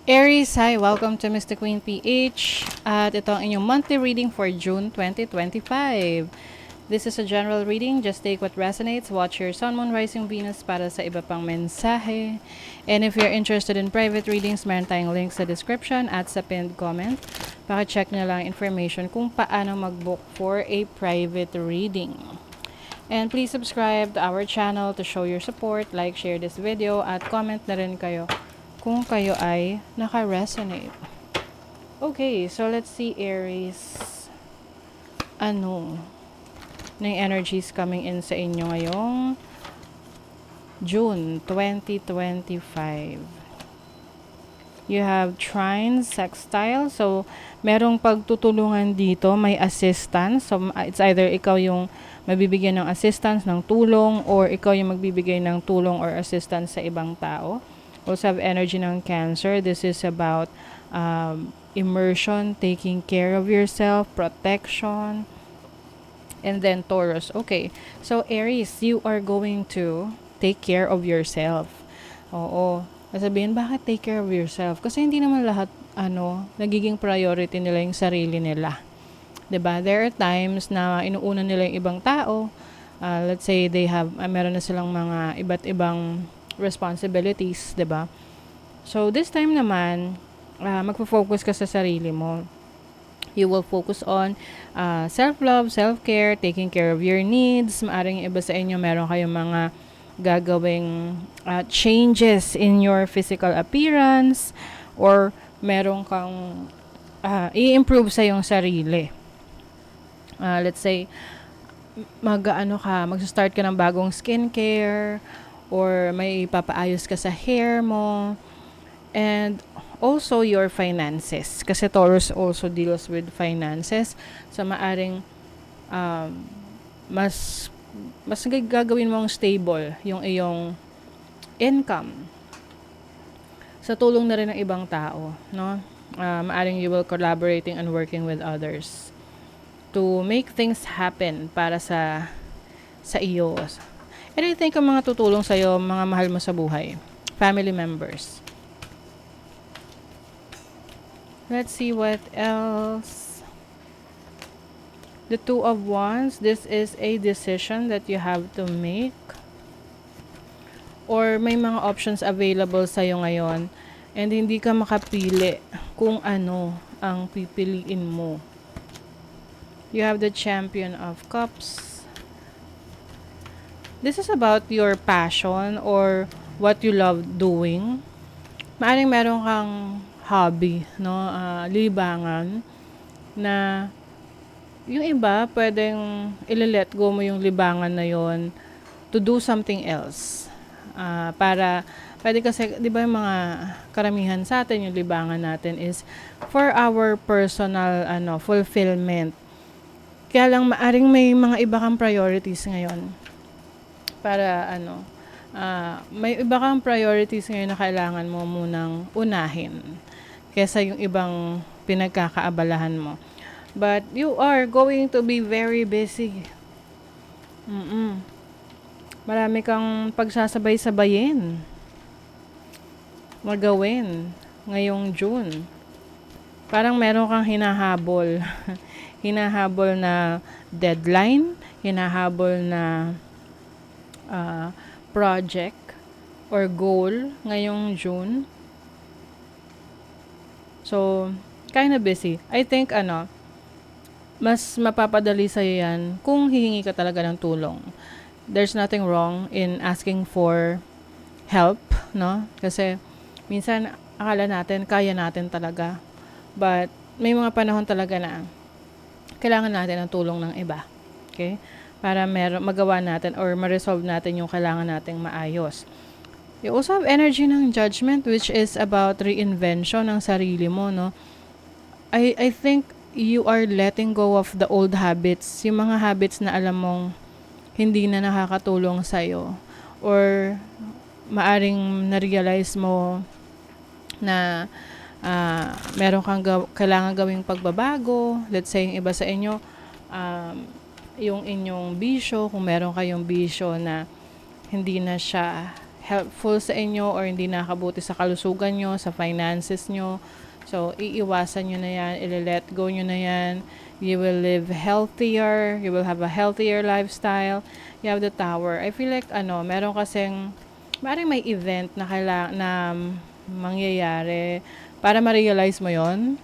Aries, hi! Welcome to Mr. Queen PH. At ito ang inyong monthly reading for June 2025. This is a general reading. Just take what resonates. Watch your Sun, Moon, Rising, Venus para sa iba pang mensahe. And if you're interested in private readings, meron tayong link sa description at sa pinned comment. Paki-check nyo lang information kung paano mag-book for a private reading. And please subscribe to our channel to show your support. Like, share this video at comment na rin kayo kung kayo ay naka-resonate. Okay, so let's see Aries. Ano na yung energies coming in sa inyo ngayong June 2025. You have trines, sextile. So, merong pagtutulungan dito. May assistance. So, it's either ikaw yung mabibigyan ng assistance, ng tulong, or ikaw yung magbibigay ng tulong or assistance sa ibang tao. Also have energy ng Cancer. This is about immersion, taking care of yourself, protection. And then Taurus. Okay. So, Aries, you are going to take care of yourself. Oo. Sabihin, bakit take care of yourself? Kasi hindi naman lahat, nagiging priority nila yung sarili nila. 'Di ba? There are times na inuuna nila yung ibang tao. Let's say they have, meron na silang mga iba't ibang responsibilities, 'di ba? So this time naman, magfo-focus ka sa sarili mo. You will focus on self-love, self-care, taking care of your needs. Maaring iba sa inyo meron kayong mga gagawing changes in your physical appearance, or meron kang i-improve sa yung sarili. Let's say mag-start ka ng bagong skincare, or may papaayos ka sa hair mo, and also your finances, kasi Taurus also deals with finances. So maaring mas gagawin mong stable yung iyong income sa tulong na rin ng ibang tao, no? Maaring you will collaborating and working with others to make things happen para sa iyo. And I think ang mga tutulong sa'yo, mga mahal mo sa buhay, family members. Let's see what else. The Two of Wands. This is a decision that you have to make. Or may mga options available sa'yo ngayon, and hindi ka makapili kung ano ang pipiliin mo. You have the Champion of Cups. This is about your passion or what you love doing. Maaring meron kang hobby, no? Libangan na yung iba pwedeng i-let go mo yung libangan na yon to do something else. Para pwede kasi, 'di ba, yung mga karamihan sa atin, yung libangan natin is for our personal fulfillment. Kaya lang maaring may mga iba kang priorities ngayon. Para may iba kang priorities ngayon na kailangan mo munang unahin kesa yung ibang pinagkakaabalahan mo. But you are going to be very busy. Marami kang pagsasabay-sabayin magawin ngayong June. Parang meron kang hinahabol. Hinahabol na deadline, hinahabol na project or goal ngayong June. So, kind of busy. I think mas mapapadali sa'yo yan kung hihingi ka talaga ng tulong. There's nothing wrong in asking for help, no? Kasi minsan akala natin kaya natin talaga. But may mga panahon talaga na kailangan natin ng tulong ng iba. Okay? Para magawa natin or ma-resolve natin yung kailangan nating maayos. You also have energy ng Judgment, which is about reinvention ng sarili mo, no? I think you are letting go of the old habits, yung mga habits na alam mong hindi na nakakatulong sa'yo, or maaring na-realize mo na meron kang kailangan gawing pagbabago. Let's say yung iba sa inyo, yung inyong bisyo, kung meron kayong bisyo na hindi na siya helpful sa inyo or hindi nakakabuti sa kalusugan nyo, sa finances nyo. So, iiwasan nyo na yan, i-let go nyo na yan. You will live healthier, you will have a healthier lifestyle. You have the Tower. I feel like, meron kasing, maaaring may event na na mangyayari para ma-realize mo yon.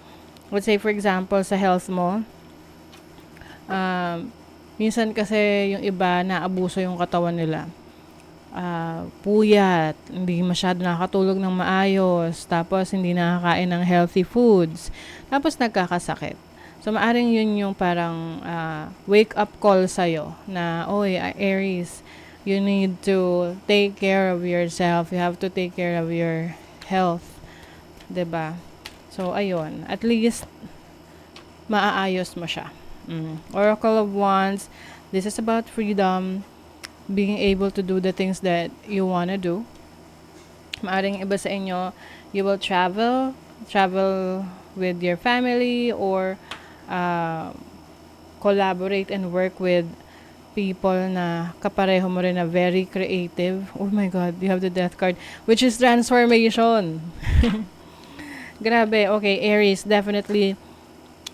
Let's say, for example, sa health mo, minsan kasi yung iba naabuso yung katawan nila. Puyat, hindi masyado nakakatulog ng maayos, tapos hindi nakakain ng healthy foods, tapos nagkakasakit. So, maaring yun yung parang wake up call sa'yo na, oy, Aries, you need to take care of yourself. You have to take care of your health. 'Di ba? So, ayun. At least, maaayos mo siya. Oracle of Wands, this is about freedom, being able to do the things that you wanna do. Maaring iba sa inyo, you will travel with your family or collaborate and work with people na kapareho mo rin na very creative. Oh my God, you have the Death card, which is transformation. Grabe, okay, Aries, definitely,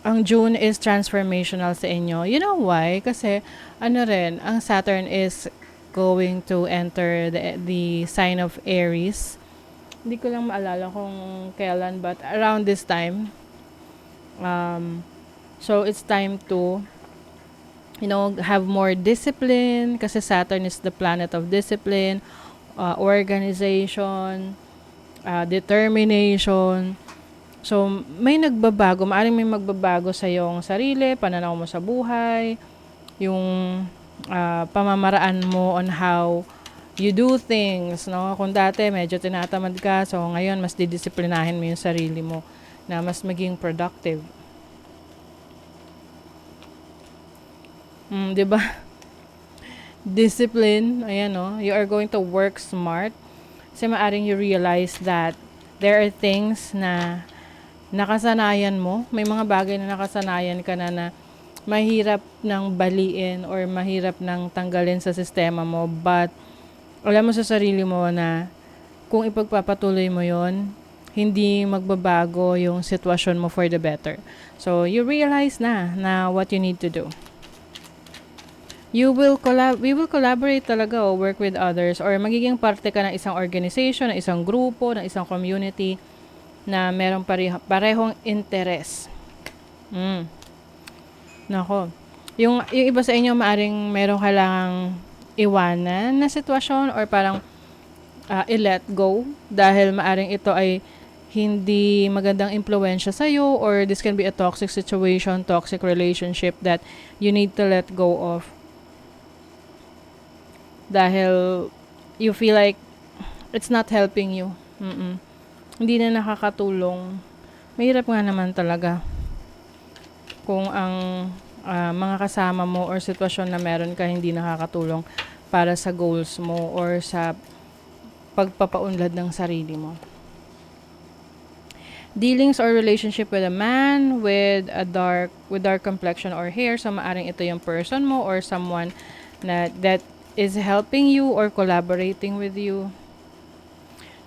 ang June is transformational sa inyo. You know why? Kasi, ang Saturn is going to enter the sign of Aries. Hindi ko lang maalala kung kailan, but around this time. So, it's time to, have more discipline kasi Saturn is the planet of discipline, organization, determination. So, may nagbabago. Maaaring may magbabago sa iyong sarili, pananaw mo sa buhay, yung pamamaraan mo on how you do things, no? Kung dati medyo tinatamad ka, so ngayon mas didisiplinahin mo yung sarili mo na mas maging productive. 'Di ba? Discipline, ayan, no? You are going to work smart. Kasi maaring you realize that there are things na nakasanayan mo. May mga bagay na nakasanayan ka na mahirap nang baliin or mahirap nang tanggalin sa sistema mo, but alam mo sa sarili mo na kung ipagpapatuloy mo yon, hindi magbabago yung sitwasyon mo for the better. So, you realize na what you need to do. We will collaborate talaga o work with others or magiging parte ka ng isang organization, ng isang grupo, ng isang community na merong parehong interes. Nako. Yung iba sa inyo maaring merong kailangang iwanan na sitwasyon or parang i-let go dahil maaring ito ay hindi magandang impluwensya sa'yo or this can be a toxic situation, toxic relationship that you need to let go of. Dahil you feel like it's not helping you. Hindi na nakakatulong. Mahirap nga naman talaga kung ang mga kasama mo or sitwasyon na meron ka hindi nakakatulong para sa goals mo or sa pagpapaunlad ng sarili mo. Dealings or relationship with a man with dark complexion or hair, so maaring ito yung person mo or someone that is helping you or collaborating with you.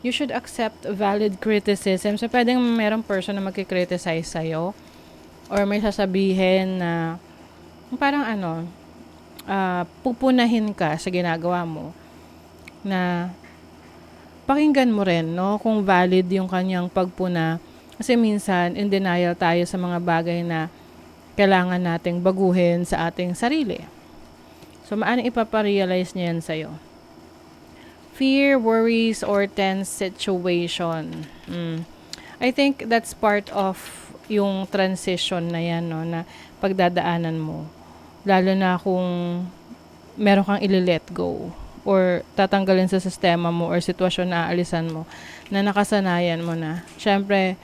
You should accept valid criticism. So, pwedeng merong person na magkikriticize sa'yo or may sasabihin na parang pupunahin ka sa ginagawa mo na pakinggan mo rin, no? Kung valid yung kanyang pagpuna. Kasi minsan, in denial tayo sa mga bagay na kailangan nating baguhin sa ating sarili. So, maaring ipaparealize niya yan sa'yo. Fear, worries, or tense situation. I think that's part of yung transition na yan, no, na pagdadaanan mo. Lalo na kung meron kang ili-let go or tatanggalin sa sistema mo or sitwasyon na aalisan mo na nakasanayan mo na. Siyempre,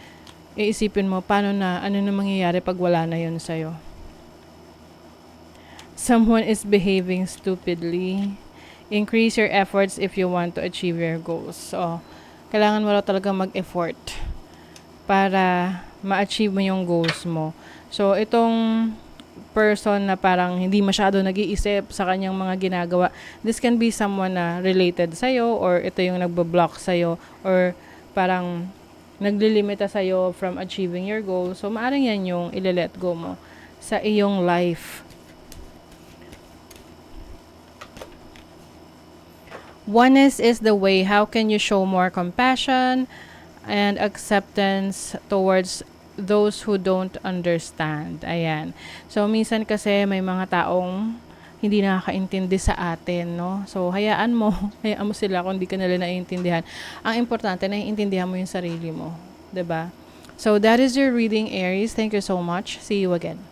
iisipin mo ano na mangyayari pag wala na yun sa'yo. Someone is behaving stupidly. Increase your efforts if you want to achieve your goals. So, kailangan mo talaga mag-effort para ma-achieve mo yung goals mo. So, itong person na parang hindi masyado nag-iisip sa kanyang mga ginagawa. This can be someone na related sa'yo, or ito yung nagbo-block sa'yo, or parang naglilimita sa'yo from achieving your goal. So, maaring yan yung ile-let go mo sa iyong life. Oneness is the way. How can you show more compassion and acceptance towards those who don't understand? Ayan. So, minsan kasi may mga taong hindi nakakaintindi sa atin, no? So, hayaan mo sila kung hindi ka nila naiintindihan. Ang importante, naiintindihan mo yung sarili mo. 'Di ba? So, that is your reading, Aries. Thank you so much. See you again.